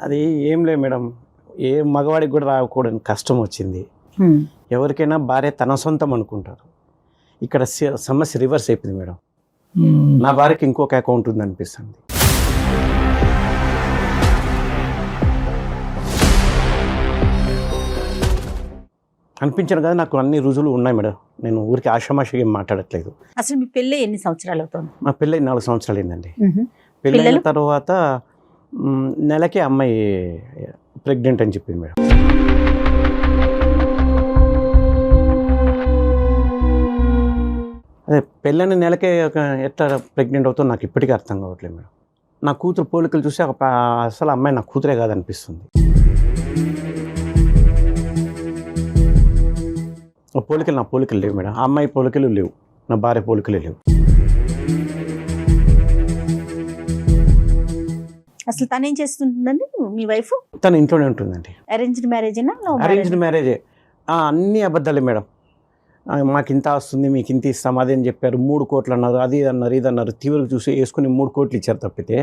అది ఏం లేదు మేడం. ఏ మగవాడికి కూడా రాకూడని కష్టం వచ్చింది. ఎవరికైనా భార్య తన సొంతం అనుకుంటారు. ఇక్కడ సమస్య రివర్స్ అయిపోయింది మేడం. నా భార్యకి ఇంకొక అకౌంట్ ఉంది అనిపిస్తుంది. అనిపించాను కదా, నాకు అన్ని రుజువులు ఉన్నాయి మేడం. నేను ఊరికి ఆషామాషిగా ఏం మాట్లాడట్లేదు. అసలు మీ పెళ్ళి ఎన్ని సంవత్సరాలు అవుతుంది? మా పెళ్ళి 4 సంవత్సరాలు అయిందండి. పెళ్ళైన తర్వాత నెలకే అమ్మాయి ప్రెగ్నెంట్ అని చెప్పింది మేడం. అదే పెళ్ళైన నెలకే ఎట్లా ప్రెగ్నెంట్ అవుతుందో నాకు ఇప్పటికీ అర్థం కావట్లేదు మేడం. నా కూతురు పోలికలు చూసి అసలు అమ్మాయి నా కూతురే కాదనిపిస్తుంది. పోలికలు నా పోలికలు లేవు మేడం. ఆ అమ్మాయి పోలికలు లేవు, నా భార్య పోలికలు లేవు. అసలు తను ఏం చేస్తుందండి మీ వైఫ్? తను ఇంట్లోనే ఉంటుందండి. అరేంజ్డ్ మ్యారేజేనా? అరేంజ్డ్ మ్యారేజే. అన్నీ అబద్ధాలే మేడం. మాకు ఇంత వస్తుంది, మీకు ఇంత ఇస్తాం, అదేం చెప్పారు, 3 కోట్లు అన్నారు, అది అన్నారు, ఇది అన్నారు. తీవ్రంగా చూసి వేసుకుని 3 కోట్లు ఇచ్చారు తప్పితే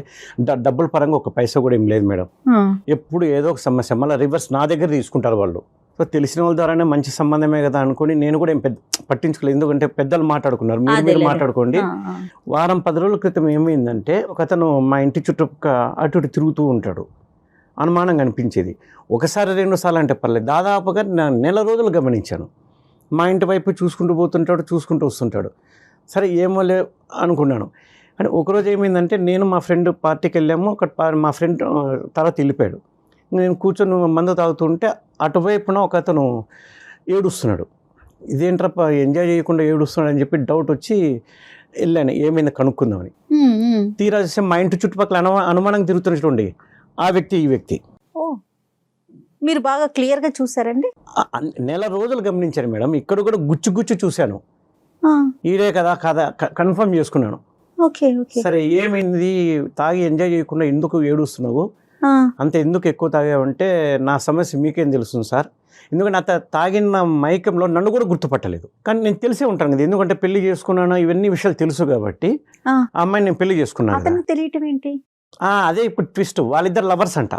డబ్బుల పరంగా ఒక పైసా కూడా ఏం లేదు మేడం. ఎప్పుడు ఏదో ఒక సమస్య, మళ్ళీ రివర్స్ నా దగ్గర తీసుకుంటారు వాళ్ళు. సో తెలిసిన వాళ్ళ ద్వారానే మంచి సంబంధమే కదా అనుకుని నేను కూడా ఏం పట్టించుకోలేదు. ఎందుకంటే పెద్దలు మాట్లాడుకున్నారు, మీరు మాట్లాడుకోండి. వారం 10 రోజుల క్రితం ఏమైందంటే, ఒకతను మా ఇంటి చుట్టూ అటు ఇటు తిరుగుతూ ఉంటాడు. అనుమానంగా అనిపించేది. ఒకసారి 2 సార్లు అంటే పర్లేదు, దాదాపుగా నెల రోజులు గమనించాను. మా ఇంటి వైపు చూసుకుంటూ పోతుంటాడు, చూసుకుంటూ వస్తుంటాడు. సరే ఏమో లే అనుకున్నాను. అంటే ఒకరోజు ఏమైందంటే, నేను మా ఫ్రెండ్ పార్టీకి వెళ్ళాము. మా ఫ్రెండ్ తర్వాత వెళ్ళిపోయాడు. నేను కూర్చొని మందు తాగుతుంటే అటువైపున ఒక అతను ఏడుస్తున్నాడు. ఇదేంట్రప్ప ఎంజాయ్ చేయకుండా ఏడుస్తున్నాడు అని చెప్పి డౌట్ వచ్చి వెళ్ళాను, ఏమైంది కనుక్కుందామని. తీరా చూస్తే మా ఇంటి చుట్టుపక్కల అనుమానంగా తిరుగుతున్నటువంటి ఆ వ్యక్తి ఈ వ్యక్తి. మీరు బాగా క్లియర్గా చూసారండి? నెల రోజులు గమనించాను మేడం. ఇక్కడ కూడా గుచ్చు చూశాను. ఈడే కదా కన్ఫర్మ్ చేసుకున్నాను. సరే ఏమైంది, తాగి ఎంజాయ్ చేయకుండా ఎందుకు ఏడుస్తున్నావు, అంత ఎందుకు ఎక్కువ తాగావంటే, నా సమస్య మీకేం తెలుస్తుంది సార్, ఎందుకంటే అంత తాగిన మైకంలో నన్ను కూడా గుర్తుపట్టలేదు. కానీ నేను తెలిసే ఉంటాను కదా, ఎందుకంటే పెళ్లి చేసుకున్నాను, ఇవన్నీ విషయాలు తెలుసు కాబట్టి ఆ అమ్మాయిని నేను పెళ్లి చేసుకున్నాను. తెలియటం ఏంటి? అదే ఇప్పుడు ట్విస్ట్, వాళ్ళిద్దరు లవర్స్ అంట.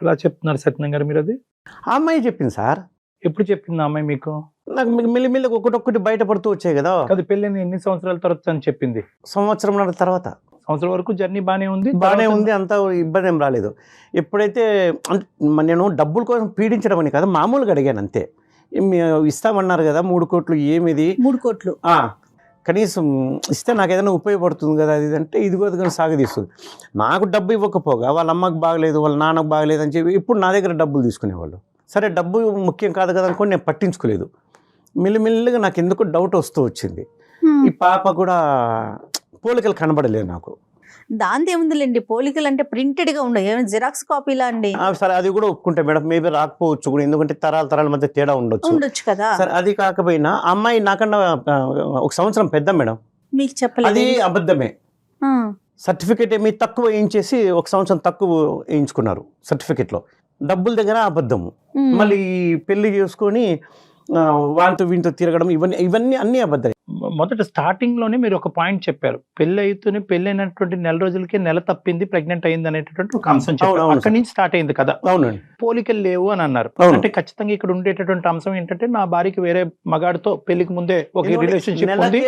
ఎలా చెప్తున్నారు సత్యనారాయణ గారు మీరు? అది ఆ అమ్మాయి చెప్పింది సార్. ఎప్పుడు చెప్పింది ఆ అమ్మాయి మీకు? నాకు మెల్లిమెల్లిగా ఒకటి బయటపడుతూ వచ్చాయి కదా. అది పెళ్ళైన ఎన్ని సంవత్సరాల తర్వాత అని చెప్పింది? సంవత్సరం తర్వాత. సంవత్సరం వరకు జర్నీ బాగానే ఉంది, అంత ఇబ్బంది ఏం రాలేదు. ఎప్పుడైతే నేను డబ్బుల కోసం పీడించడం అని కదా, మామూలుగా అడిగాను అంతే. ఇస్తామన్నారు కదా 3 కోట్లు, ఏమిది 3 కోట్లు కనీసం ఇస్తే నాకు ఏదైనా ఉపయోగపడుతుంది కదా అది అంటే, ఇదిగో కానీ సాగదీస్తుంది. నాకు డబ్బు ఇవ్వకపోగా వాళ్ళ అమ్మకు బాగలేదు, వాళ్ళ నాన్నకు బాగలేదు అని చెప్పి ఇప్పుడు నా దగ్గర డబ్బులు తీసుకునేవాళ్ళు. సరే డబ్బు ముఖ్యం కాదు కదా అనుకోని నేను పట్టించుకోలేదు. మెల్లిమెల్లిగా నాకు ఎందుకు డౌట్ వస్తూ వచ్చింది. ఈ పాప కూడా పోలికలు కనబడలేదు నాకు. దాంతో ఏముందిలేండి, పోలికలు అంటే ప్రింటెడ్గా ఉండవు, ఏమైనా జిరాక్స్ కాపీలా అండి. సరే అది కూడా ఒప్పుకుంటే మేడం, మేబీ రాకపోవచ్చు కూడా, ఎందుకంటే తరాల మధ్య తేడా ఉండొచ్చు కదా. సరే అది కాకపోయినా అమ్మాయి నాకన్నా 1 సంవత్సరం పెద్ద మేడం. మీకు చెప్పలేదు? అది అబద్ధమే. సర్టిఫికేట్ ఏమి తక్కువ వేయించేసి 1 సంవత్సరం తక్కువ వేయించుకున్నారు సర్టిఫికేట్లో. డబ్బుల దగ్గర అబద్ధము. మళ్ళీ పెళ్లి చేసుకొని వాళ్ళతో వీళ్ళతో తిరగడం, ఇవన్నీ అన్ని అబద్ధాలు. మొదట స్టార్టింగ్ లోనే మీరు ఒక పాయింట్ చెప్పారు, పెళ్ళైనటువంటి నెల రోజులకే నెల తప్పింది, ప్రెగ్నెంట్ అయింది అనేటటువంటి ఒక అంశం చెప్పారు. అక్కడి నుంచి స్టార్ట్ అయింది కదా. అవునండి. పోలికలు లేవు అని అన్నారు. అంటే ఖచ్చితంగా ఇక్కడ ఉండేటటువంటి అంశం ఏంటంటే, నా భార్యకి వేరే మగాడితో పెళ్లికి ముందే ఒక రిలేషన్షిప్ ఉంది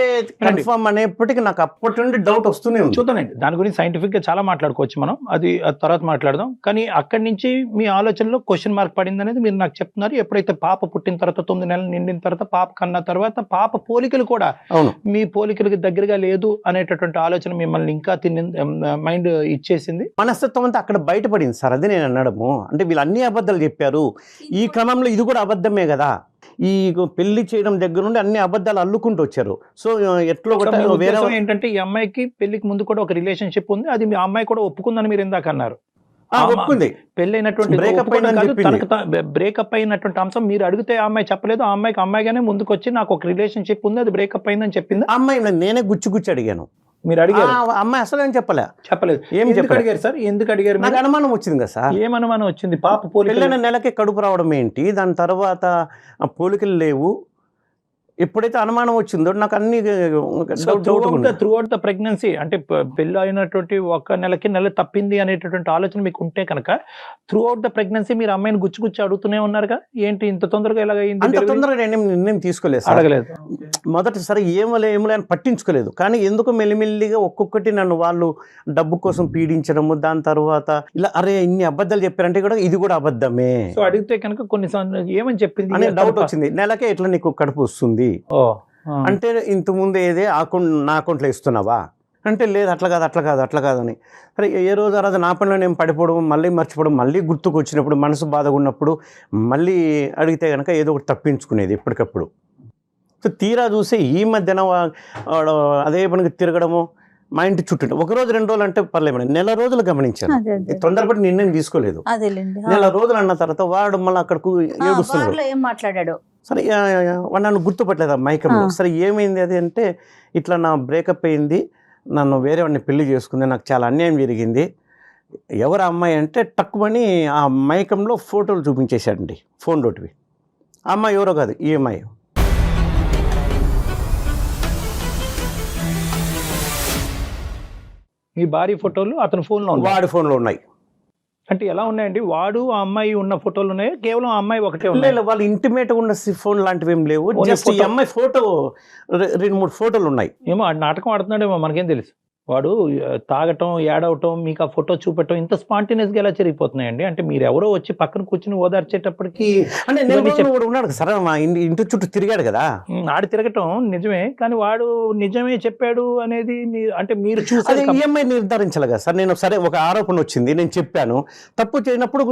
అనేప్పటికీ నాకు అప్పటి నుండి డౌట్ వస్తూనే ఉంది. చూద్దానండి, దాని గురించి సైంటిఫిక్ గా చాలా మాట్లాడుకోవచ్చు మనం, అది తర్వాత మాట్లాడదాం. కానీ అక్కడి నుంచి మీ ఆలోచనలో క్వశ్చన్ మార్క్ పడింది అనేది మీరు నాకు చెప్తున్నారు. ఎప్పుడైతే పాప పుట్టిన తర్వాత 9 నెలలు నిండిన తర్వాత, పాప కన్నా తర్వాత పాప పోలికలు కూడా మీ పోలికలకి దగ్గరగా లేదు అనేటటువంటి ఆలోచన మిమ్మల్ని ఇంకా మైండ్ ఇచ్చేసింది. మనస్తత్వం అంతా అక్కడ బయటపడింది సార్. అది నేను అనడము. అంటే వీళ్ళు అన్ని అబద్ధాలు చెప్పారు, ఈ క్రమంలో ఇది కూడా అబద్ధమే కదా. ఈ పెళ్లి చేయడం దగ్గర నుండి అన్ని అబద్ధాలు అల్లుకుంటూ వచ్చారు. సో ఎట్లో వేరే ఏంటంటే, ఈ అమ్మాయికి పెళ్లికి ముందు కూడా ఒక రిలేషన్షిప్ ఉంది, అది మీ అమ్మాయి కూడా ఒప్పుకుందని మీరు ఇందాక అన్నారు. ఒప్పుకుంది. పెళ్ళైనటువంటి బ్రేకప్ అయినటువంటి అంశం మీరు అడిగితే ఆ అమ్మాయి చెప్పలేదు. ఆ అమ్మాయిగానే ముందుకు వచ్చి నాకు ఒక రిలేషన్షిప్ ఉంది, అది బ్రేకప్ అయిందని చెప్పింది. అమ్మాయి నేనే గుచ్చి అడిగాను. మీరు అడిగారు? అమ్మాయి అసలు ఏం చెప్పలేదు. ఏం అడిగారు సార్? ఎందుకు అడిగారు? నాకు అనుమానం వచ్చింది కదా సార్. ఏం అనుమానం వచ్చింది? పాప పెళ్ళైన నెలకే కడుపు రావడం ఏంటి, దాని తర్వాత పోలికలు లేవు, ఎప్పుడైతే అనుమానం వచ్చిందో నాకు అన్ని త్రూ అవుట్ ద ప్రెగ్నెన్సీ అంటే పెళ్ళి అయినటువంటి ఒక నెల తప్పింది అనేటటువంటి ఆలోచన మీకు ఉంటే కనుక త్రూ అవుట్ ద ప్రెగ్నెన్సీ మీరు అమ్మాయిని గుచ్చి అడుగుతూనే ఉన్నారుగా, ఏంటి ఇంత తొందరగా ఎలాగైంది? అంత తొందరగా నేను నిర్ణయం తీసుకోలేదు సార్. అడగలేదు మొదటిసారి ఏమలే అని పట్టించుకోలేదు. కానీ ఎందుకు మెల్లిమెల్లిగా ఒక్కొక్కటి నన్ను వాళ్ళు డబ్బు కోసం పీడించడము, దాని తర్వాత ఇలా అరే ఇన్ని అబద్ధాలు చెప్పారంటే కూడా ఇది కూడా అబద్ధమే. సో అడిగితే కనుక కొన్ని ఏమని చెప్పింది అనే డౌట్ వచ్చింది. నెలకే ఎట్లా నీకు కడుపు వస్తుంది అంటే ఇంతకుముందు ఏదే నా అకౌంట్లో ఇస్తున్నావా అంటే లేదు అట్లా కాదని. సరే ఏ రోజు ఆ రోజు నా పనిలో నేను పడిపోవడం, మళ్ళీ మర్చిపోవడం, మళ్ళీ గుర్తుకు వచ్చినప్పుడు మనసు బాధగా ఉన్నప్పుడు మళ్ళీ అడిగితే కనుక ఏదో ఒకటి తప్పించుకునేది ఎప్పటికప్పుడు. సో తీరా చూసి ఈ మధ్యన అదే పనికి తిరగడము, మా ఇంటి చుట్టూ 1 రోజు 2 రోజులు అంటే పర్లేదు మేడం, నెల రోజులు గమనించాను. తొందరపడి నిర్ణయం తీసుకోలేదు. నెల రోజులు అన్న తర్వాత వాడు మళ్ళీ అక్కడకు ఏడుస్తున్నాడు. ఏం మాట్లాడాడు? సరే వాడు నన్ను గుర్తుపట్టలేదు ఆ మైకంలో. సరే ఏమైంది అది అంటే ఇట్లా నా బ్రేకప్ అయింది, నన్ను వేరే వాడిని పెళ్లి చేసుకుంది, నాకు చాలా అన్యాయం జరిగింది, ఎవరు అమ్మాయి అంటే టక్కుమని ఆ మైకంలో ఫోటోలు చూపించేశాడండి, ఫోన్ లోటివి. ఆ అమ్మాయి ఎవరో కాదు, ఈ అమ్మాయి. మీ భార్య ఫోటోలు అతని ఫోన్లో వాడి ఫోన్లో ఉన్నాయి. అంటే ఎలా ఉన్నాయండి? వాడు ఆ అమ్మాయి ఉన్న ఫోటోలు ఉన్నాయి, కేవలం ఆ అమ్మాయి ఒకటే ఉన్నాయి? వాళ్ళు ఇంటిమేట్ ఉన్న ఫోన్ లాంటివి ఏం లేవు. జస్ట్ ఈ అమ్మాయి ఫోటో 2-3 ఫోటోలు ఉన్నాయి. ఏమో నాటకం ఆడుతున్నాడేమో, మనకేం తెలుసు. వాడు తాగటం, ఏడవటం, మీకు ఆ ఫోటో చూపెట్టడం ఇంత స్పాంటేనియస్గా ఎలా జరిగిపోతున్నాయండి? అంటే మీరు ఎవరో వచ్చి పక్కన కూర్చుని ఓదార్చేటప్పటికి అంటే ఉన్నాడు సరే, మా ఇంటి చుట్టూ తిరిగాడు కదా. ఆడి తిరగటం నిజమే, కానీ వాడు నిజమే చెప్పాడు అనేది అంటే మీరు చూసి ఈఎంఐ నిర్ధారించాలి కదా సార్. నేను సరే ఒక ఆరోపణ వచ్చింది, నేను చెప్పాను, తప్పు చేయనప్పుడు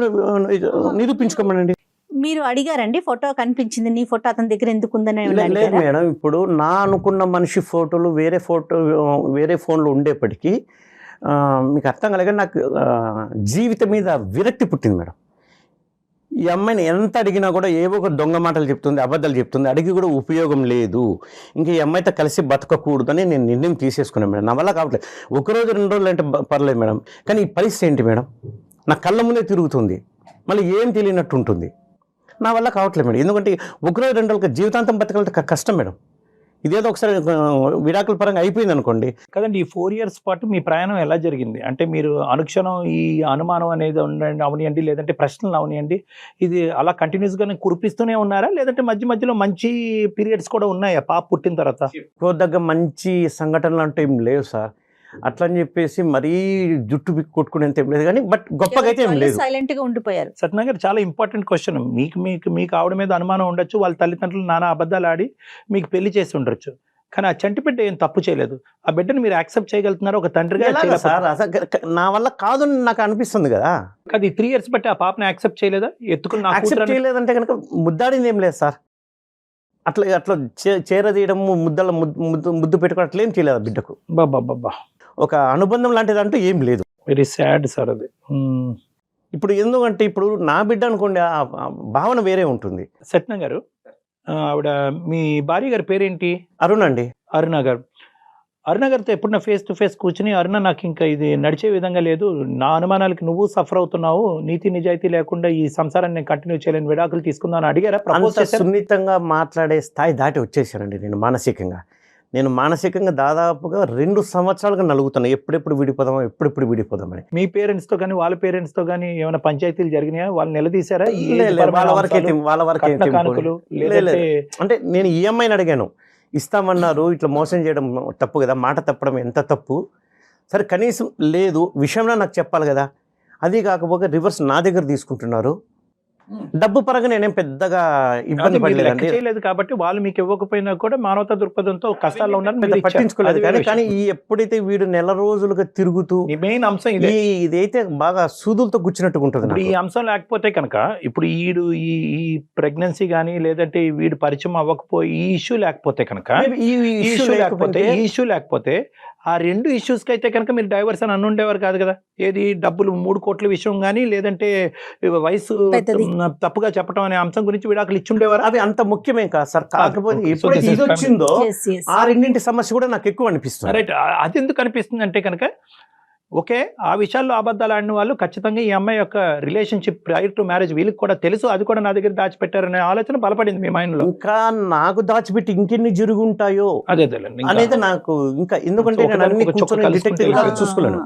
నిరూపించుకోమనండి. మీరు అడిగారండి ఫోటో కనిపించింది, నీ ఫోటో అతని దగ్గర ఎందుకు ఉందని? లేదు మేడం, ఇప్పుడు నా అనుకున్న మనిషి ఫోటోలు వేరే ఫోన్లో ఉండేప్పటికీ మీకు అర్థం కలగా నాకు జీవితం మీద విరక్తి పుట్టింది మేడం. ఈ అమ్మాయిని ఎంత అడిగినా కూడా ఏవో ఒక దొంగ మాటలు చెప్తుంది, అబద్ధాలు చెప్తుంది, అడిగి కూడా ఉపయోగం లేదు, ఇంకా ఈ అమ్మాయితో కలిసి బతకకూడదని నేను నిర్ణయం తీసేసుకున్నాను మేడం. నా వల్ల కావట్లేదు. 1 రోజు 2 రోజులు అంటే పర్లేదు మేడం, కానీ ఈ పరిస్థితి ఏంటి మేడం? నా కళ్ళ ముందే తిరుగుతుంది, మళ్ళీ ఏం తెలియనట్టు ఉంటుంది. నా వల్ల కావట్లేదు మేడం. ఎందుకంటే 1 రోజు 2 రోజులకి జీవితాంతం బతకాలంటే కష్టం మేడం. ఇదేదో ఒకసారి విడాకుల పరంగా అయిపోయింది అనుకోండి కదండి. ఈ 4 years పాటు మీ ప్రయాణం ఎలా జరిగింది? అంటే మీరు అనుక్షణం ఈ అనుమానం అనేది అవనియండి, లేదంటే ప్రశ్నలు అవనియండి, ఇది అలా కంటిన్యూస్గానే కురిపిస్తూనే ఉన్నారా, లేదంటే మధ్యలో మంచి పీరియడ్స్ కూడా ఉన్నాయా పాప పుట్టిన తర్వాత? దగ్గర మంచి సంఘటనలు అంటే ఏం లేవు సార్. అట్లా అని చెప్పేసి మరీ జుట్టు కొట్టుకునేంత ఏం లేదు, కానీ బట్ గొప్పగా అయితే ఏం లేదు. సైలెంట్ గా ఉండిపోయారు. సత్యనారాయణ గారు, చాలా ఇంపార్టెంట్ క్వశ్చన్. మీకు ఆవిడ మీద అనుమానం ఉండొచ్చు, వాళ్ళ తల్లిదండ్రులు నానా అబద్ధాలు ఆడి మీకు పెళ్లి చేసి ఉండొచ్చు, కానీ ఆ చంటి బిడ్డ ఏం తప్పు చేయలేదు. ఆ బిడ్డను మీరు యాక్సెప్ట్ చేయగలుగుతున్నారు ఒక తండ్రిగా? సార్ నా వల్ల కాదు నాకు అనిపిస్తుంది కదా. అది 3 years బట్టి ఆ పాపని యాక్సెప్ట్ చేయలేదా? ఎత్తుకుని యాక్సెప్ట్ చేయలేదంటే కనుక ముద్దాడింది ఏం లేదు సార్. అట్లా చేరదీయడం, ముద్దు పెట్టుకోవడం అట్లా ఏం చేయలేదు బిడ్డకు. బాబా, ఒక అనుబంధం లాంటిది అంటూ ఏం లేదు. వెరీ సాడ్ సార్ అది. ఇప్పుడు ఎందుకంటే ఇప్పుడు నా బిడ్డ అనుకోండి, ఆ భావన వేరే ఉంటుంది. సత్యనారాయణ గారు, ఆవిడ మీ భార్య గారి పేరేంటి? అరుణ అండి. అరుణ గారు. అరుణ గారితో ఎప్పుడన్నా ఫేస్ టు ఫేస్ కూర్చుని, అరుణ నాకు ఇంకా ఇది నడిచే విధంగా లేదు, నా అనుమానాలకి నువ్వు సఫర్ అవుతున్నావు, నీతి నిజాయితీ లేకుండా ఈ సంసారాన్ని నేను కంటిన్యూ చేయలేని, విడాకులు తీసుకుందాం అడిగారా? సున్నితంగా మాట్లాడే స్థాయి దాటి వచ్చేసానండి నేను మానసికంగా దాదాపుగా 2 సంవత్సరాలుగా నలుగుతాను, ఎప్పుడెప్పుడు విడిపోదామని. మీ పేరెంట్స్ తో కానీ వాళ్ళ పేరెంట్స్ తో కానీ ఏమైనా పంచాయతీలు జరిగినాయా? వాళ్ళు నిలదీశారా? వాళ్ళ వరకే అంటే నేను ఈఎంఐని అడిగాను, ఇస్తామన్నారు, ఇట్లా మోసం చేయడం తప్పు కదా, మాట తప్పడం ఎంత తప్పు. సరే కనీసం లేదు విషయంలో నాకు చెప్పాలి కదా. అది కాకపోతే రివర్స్ నా దగ్గర తీసుకుంటున్నారు. డబ్బు పరంగా నేనేం పెద్దగా ఇబ్బంది పడలేదు కాబట్టి వాళ్ళు మీకు ఇవ్వకపోయినా కూడా మానవతా దృక్పథంతో కష్టాల్లో ఉన్నారు, పట్టించుకోలేదు. కానీ ఎప్పుడైతే వీడు నెల రోజులుగా తిరుగుతూ, మెయిన్ అంశం ఇదైతే బాగా సూదులతో గుచ్చినట్టుగా ఉంటుంది. ఈ అంశం లేకపోతే కనుక ఇప్పుడు ఈ ప్రెగ్నెన్సీ కానీ, లేదంటే వీడు పరిచయం అవ్వకపోయి ఈ ఇష్యూ లేకపోతే కనుక, ఈ ఇష్యూ లేకపోతే ఆ 2 issues కి అయితే కనుక మీరు డైవర్స్ అని అనుండేవారు కాదు కదా. ఏది డబ్బులు 3 కోట్ల విషయం కానీ, లేదంటే వయసు తప్పుగా చెప్పడం అనే అంశం గురించి విడాకులు ఇచ్చుండేవారు. అది అంత ముఖ్యమే కాదు సార్. కాకపోతే ఎప్పుడైతే ఇది వచ్చిందో ఆ 2 సమస్య కూడా నాకు ఎక్కువ అనిపిస్తుంది. రైట్. అది ఎందుకు అనిపిస్తుంది అంటే కనుక ఓకే, ఆ విషయాల్లో అబద్ధాలు ఆడిన వాళ్ళు ఖచ్చితంగా ఈ అమ్మాయి యొక్క రిలేషన్షిప్ ప్రయర్ టు మ్యారేజ్ వీళ్ళకి కూడా తెలుసు, అది కూడా నా దగ్గర దాచిపెట్టారనే ఆలోచన బలపడింది మీ మైండ్లో. ఇంకా నాకు దాచిపెట్టి ఇంకెన్ని జరుగుంటాయో అదే అనేది నాకు ఇంకా, ఎందుకంటే నేను అన్ని ఒక చుక్క కూర్చొని కలుసుకుంటే డిటెక్టివ్ లాగా ఆ, చూసుకోలేను.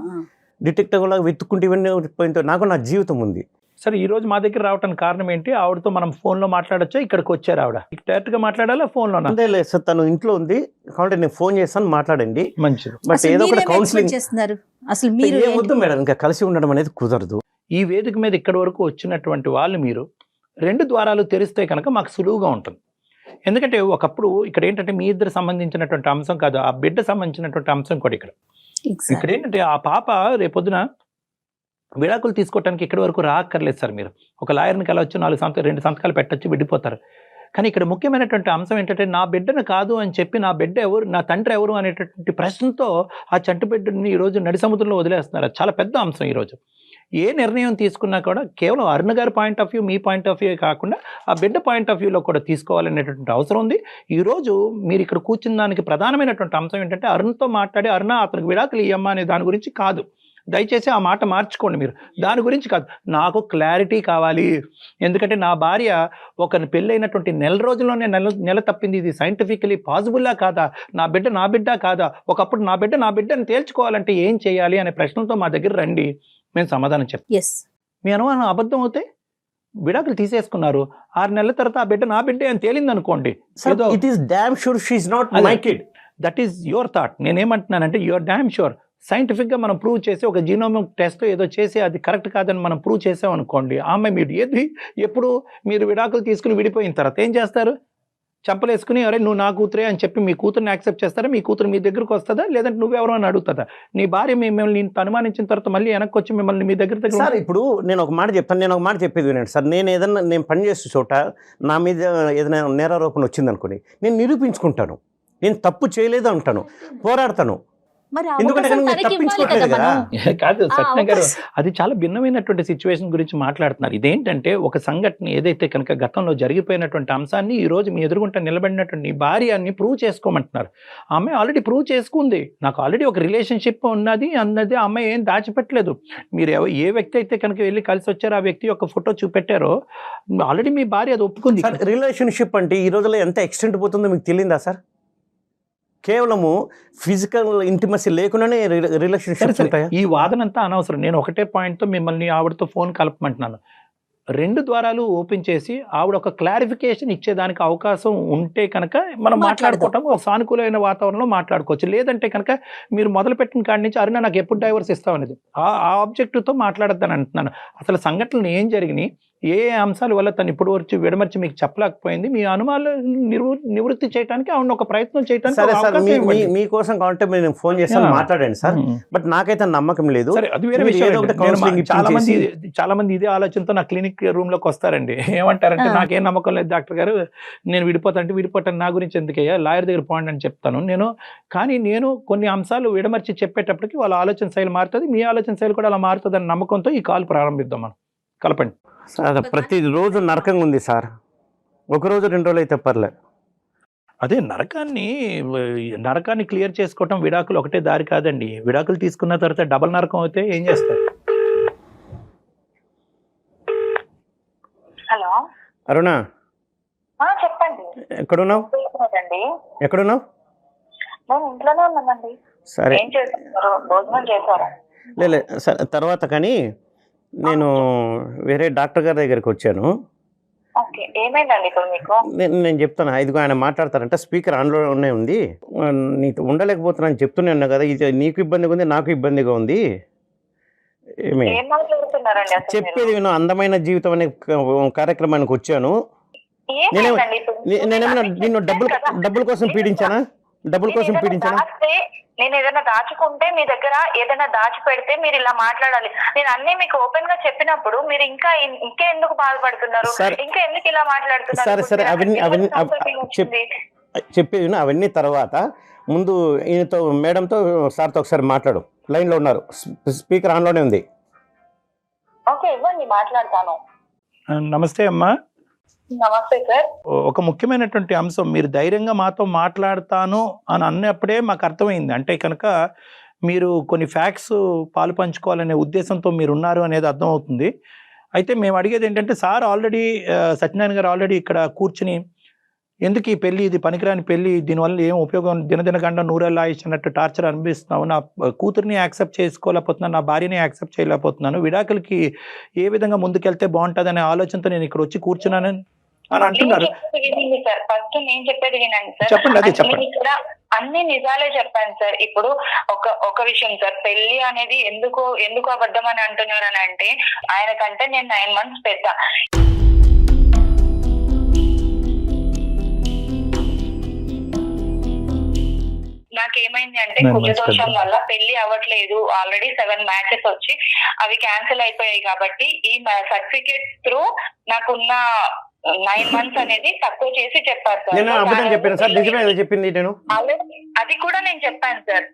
డిటెక్టివ్ లాగా వెతుక్కుంటే ఇవన్నీ పోయింతో నాకు నా జీవితం ఉంది. సరే, ఈ రోజు మా దగ్గర రావడానికి కారణం ఏంటి? ఆవిడతో మనం ఫోన్ లో మాట్లాడొచ్చా? ఇక్కడికి వచ్చారు ఆవిడ, డైరెక్ట్ గా మాట్లాడాలా ఫోన్ లోనా? అంతే లేదు సార్, తను ఇంట్లో ఉంది కాబట్టి నేను ఫోన్ చేస్తాను, మాట్లాడండి. మంచిది. బట్ అసలు ఏదో మీరు ఒకటి ఏం కౌన్సిలింగ్ expect చేస్తున్నారు? అసలు మీరు ఏమొద్దు మేడం, ఇంకా కలిసి ఉండడం అనేది కుదరదు. ఈ వేదిక మీద ఇక్కడి వరకు వచ్చినటువంటి వాళ్ళు మీరు 2 ద్వారాలు తెరిస్తే కనుక మాకు సులువుగా ఉంటుంది. ఎందుకంటే ఒకప్పుడు ఇక్కడ ఏంటంటే మీ ఇద్దరు సంబంధించినటువంటి అంశం కాదు, ఆ బిడ్డ సంబంధించినటువంటి అంశం కూడా ఇక్కడ. ఇక్కడ ఏంటంటే ఆ పాప రేపొద్దున విడాకులు తీసుకోవడానికి ఇక్కడి వరకు రాక్కర్లేదు సార్. మీరు ఒక లాయర్ని కలవచ్చు, 2 సంతకాలు పెట్టచ్చు, విడిపోతారు. కానీ ఇక్కడ ముఖ్యమైనటువంటి అంశం ఏంటంటే నా బిడ్డను కాదు అని చెప్పి నా బిడ్డ ఎవరు, నా తండ్రి ఎవరు అనేటటువంటి ప్రశ్నతో ఆ చంటి బిడ్డని ఈరోజు నడి సముద్రంలో వదిలేస్తున్నారు. అది చాలా పెద్ద అంశం. ఈరోజు ఏ నిర్ణయం తీసుకున్నా కూడా కేవలం అరుణ గారి point of view, me point of view కాకుండా ఆ బిడ్డ పాయింట్ ఆఫ్ వ్యూలో కూడా తీసుకోవాలనేటువంటి అవసరం ఉంది. ఈరోజు మీరు ఇక్కడ కూర్చున్న దానికి ప్రధానమైనటువంటి అంశం ఏంటంటే అరుణ్తో మాట్లాడి అరుణ అతనికి విడాకులు ఇయ్యమ్మా అనే దాని గురించి కాదు. దయచేసి ఆ మాట మార్చుకోండి. మీరు దాని గురించి కాదు, నాకు క్లారిటీ కావాలి. ఎందుకంటే నా భార్య ఒక పెళ్ళైనటువంటి నెల రోజుల్లోనే నెల తప్పింది. ఇది సైంటిఫికలీ పాసిబుల్లా కాదా? నా బిడ్డ కాదా? ఒకప్పుడు నా బిడ్డని తేల్చుకోవాలంటే ఏం చేయాలి అనే ప్రశ్నలతో మా దగ్గర రండి, మేము సమాధానం చెప్తాం. మీ అనుమానం అబద్ధం అవుతే విడాకులు తీసేసుకున్నారు, 6 నెలల తర్వాత ఆ బిడ్డ నా బిడ్డే అని తేలింది అనుకోండి, it is damn sure she is not my kid. That is your thought. నేనేమంటున్నానంటే యువర్ డామ్ షూర్. సైంటిఫిక్గా మనం ప్రూవ్ చేసి ఒక జీనోమిక్ టెస్ట్ ఏదో చేసి అది కరెక్ట్ కాదని మనం ప్రూవ్ చేసాం అనుకోండి, ఆమె మీరు ఎప్పుడు మీరు విడాకులు తీసుకుని విడిపోయిన తర్వాత ఏం చేస్తారు? చంపలేసుకుని అరే నువ్వు నా కూతురే అని చెప్పి మీ కూతురుని యాక్సెప్ట్ చేస్తారా? మీ కూతురు మీ దగ్గరకు వస్తుందా? లేదంటే నువ్వెవరో అని అడుగుతుందా? నీ భార్య మిమ్మల్ని అనుమానించిన తర్వాత మళ్ళీ వెనక్కి వచ్చి మిమ్మల్ని మీ దగ్గర సార్ ఇప్పుడు నేను ఒక మాట చెప్తాను, నేను ఒక మాట చెప్పేది వినండి సార్. నేను పనిచేసే చోట నా మీద ఏదైనా నేరారోపణ వచ్చింది అనుకోండి, నేను నిరూపించుకుంటాను, నేను తప్పు చేయలేదు అంటాను, పోరాడతాను. ఎందుకంటే తప్పించుకోవట్లేదు కదా. కాదు సత్య గారు, అది చాలా భిన్నమైనటువంటి సిచ్యువేషన్ గురించి మాట్లాడుతున్నారు. ఇదేంటంటే ఒక సంఘటన ఏదైతే కనుక గతంలో జరిగిపోయినటువంటి అంశాన్ని ఈ రోజు మీ ఎదురుగుంట నిలబడినటువంటి భార్యని ప్రూవ్ చేసుకోమంటున్నారు. ఆ అమ్మాయి ఆల్రెడీ ప్రూవ్ చేసుకుంది, నాకు ఆల్రెడీ ఒక రిలేషన్షిప్ ఉన్నది అన్నది. ఆ అమ్మాయి ఏం దాచిపెట్టలేదు. మీరు ఏ వ్యక్తి అయితే కనుక వెళ్ళి కలిసి వచ్చారో ఆ వ్యక్తి యొక్క ఫోటో చూపెట్టారో ఆల్రెడీ మీ భార్య అది ఒప్పుకుంది. రిలేషన్షిప్ అంటే ఈ రోజుల్లో ఎంత ఎక్స్టెంట్ పోతుందో మీకు తెలియదా సార్? కేవలము ఫిజికల్ ఇంటిమసీ లేకుండానే రిలేషన్షిప్స్ ఉంటాయి. ఈ వాదనంతా అనవసరం. నేను ఒకటే పాయింట్తో మిమ్మల్ని ఆవిడతో ఫోన్ కలపమంటున్నాను. 2 ద్వారాలు ఓపెన్ చేసి ఆవిడ ఒక క్లారిఫికేషన్ ఇచ్చేదానికి అవకాశం ఉంటే కనుక మనం మాట్లాడుకోవటం ఒక సానుకూలమైన వాతావరణంలో మాట్లాడుకోవచ్చు. లేదంటే కనుక మీరు మొదలుపెట్టిన కాడి నుంచి అరుణ నాకు ఎప్పుడు డైవర్స్ ఇస్తామనేది ఆ ఆబ్జెక్టివ్తో మాట్లాడద్దని అంటున్నాను. అసలు సంఘటనలు ఏం జరిగినాయి, ఏ అంశాల వల్ల తను ఇప్పుడు వచ్చి విడమర్చి మీకు చెప్పలేకపోయింది, మీ అనుమానాలు నివృత్తి చేయడానికి ఆవిడ ఒక ప్రయత్నం చేయడానికి మీకోసం కాబట్టి నేను ఫోన్ చేస్తాను, మాట్లాడండి సార్. బట్ నాకైతే నమ్మకం లేదు. అది వేరే విషయం. చాలా మంది ఇదే ఆలోచనతో నా క్లినిక్ రూమ్ లోకి వస్తారండి. ఏమంటారంటే నాకేం నమ్మకం లేదు డాక్టర్ గారు, నేను విడిపోతాను, నా గురించి ఎందుకయ్యా, లాయర్ దగ్గర పోండి అని చెప్తాను కానీ నేను కొన్ని అంశాలు విడమర్చి చెప్పేటప్పటికి వాళ్ళ ఆలోచన శైలి మారుతుంది, మీ ఆలోచన శైలి కూడా అలా మారుతుంది అన్న నమ్మకంతో ఈ కాల్ ప్రారంభిద్దాం. మనం కలపండి సార్. ప్రతిరోజు నరకంగా ఉంది సార్, ఒకరోజు 2 రోజులు అయితే పర్లేదు. అదే నరకాన్ని క్లియర్ చేసుకోవటం విడాకులు ఒకటే దారి కాదండి. విడాకులు తీసుకున్న తర్వాత డబల్ నరకం అయితే ఏం చేస్తారు? హలో అరుణ, చెప్పండి. ఎక్కడున్నావు? ఎక్కడున్నావు? నేను ఇంట్లోనే ఉన్నానండి. సరే, ఏం చేస్తున్నారు? భోజనం చేశారా? లేదు సరే, తర్వాత కానీ నేను వేరే డాక్టర్ గారి దగ్గరికి వచ్చాను. ఏమైందండి ఇప్పుడు మీకు? నేను చెప్తాను, ఇదిగో ఆయన మాట్లాడతారంట, స్పీకర్ ఆన్లోనే ఉంది, నీకు ఉండలేకపోతున్నాను చెప్తూనే ఉన్నా కదా, ఇది నీకు ఇబ్బందిగా ఉంది, నాకు ఇబ్బందిగా ఉంది. చెప్పేది విను, అందమైన జీవితం అనే కార్యక్రమానికి వచ్చాను. నేనేమన్నా నిన్ను డబ్బుల కోసం పీడించానా? నేను ఏదైనా దాచుకుంటే మీ దగ్గర ఏదైనా దాచి పెడితే మీరు ఇలా మాట్లాడాలి. నేను అన్ని మీకు ఓపెన్ గా చెప్పినప్పుడు మీరు ఇంకా ఎందుకు బాధపడుతున్నారు, ఇంకా ఎందుకు ఇలా మాట్లాడుతున్నారు? సరే అవన్నీ చెప్పేది అవన్నీ తర్వాత ముందు ఈయనతో మేడంతో సార్తో ఒకసారి మాట్లాడు. లైన్ లో ఉన్నారు, స్పీకర్ ఆన్లోనే ఉంది. ఓకే, ఇవ్వండి, మాట్లాడతాను. నమస్తే అమ్మా. నమస్తే సార్. ఒక ముఖ్యమైనటువంటి అంశం, మీరు ధైర్యంగా మాతో మాట్లాడతాను అని అన్నప్పుడే మాకు అర్థమైంది. అంటే కనుక మీరు కొన్ని ఫ్యాక్ట్స్ పాలు పంచుకోవాలనే ఉద్దేశంతో మీరు ఉన్నారు అనేది అర్థమవుతుంది. అయితే మేము అడిగేది ఏంటంటే సార్ ఆల్రెడీ సత్యనారాయణ గారు ఆల్రెడీ ఇక్కడ కూర్చుని ఎందుకు ఈ పెళ్లి, ఇది పనికిరాని పెళ్లి, దీనివల్ల ఏం ఉపయోగం, దినదిన గంట నూరేళ్ళ ఆయుష్ అన్నట్టు టార్చర్ అనిపిస్తున్నావు, నా కూతుర్ని యాక్సెప్ట్ చేసుకోలేకపోతున్నాను, నా భార్యని యాక్సెప్ట్ చేయలేకపోతున్నాను, విడాకులకి ఏ విధంగా ముందుకెళ్తే బాగుంటుంది అనే ఆలోచనతో నేను ఇక్కడ వచ్చి కూర్చున్నానని అని అంటున్నారు. సార్ ఫస్ట్ నేను చెప్పేది వినండి సార్. చెప్పండి, అదే చెప్పండి. ఇక్కడ అన్ని నిజాలే చెప్పాను సార్. ఇప్పుడు ఒక విషయం సార్, పెళ్లి అనేది ఎందుకు అబద్ధం అని అంటున్నారు అని అంటే, ఆయన కంటే నేను 9 months పెద్ద. నాకేమైంది అంటే కుజదోషం వల్ల పెళ్లి అవ్వట్లేదు. ఆల్రెడీ 7 matches వచ్చి అవి క్యాన్సిల్ అయిపోయాయి. కాబట్టి ఈ సర్టిఫికేట్ త్రూ నాకున్న 9 months అనేది తక్కువ చేసి చెప్పారు సార్. నేను అబద్ధం చెప్పాను సార్, నిజమే చెప్పింది నేను. అది కూడా నేను చెప్పాను సార్.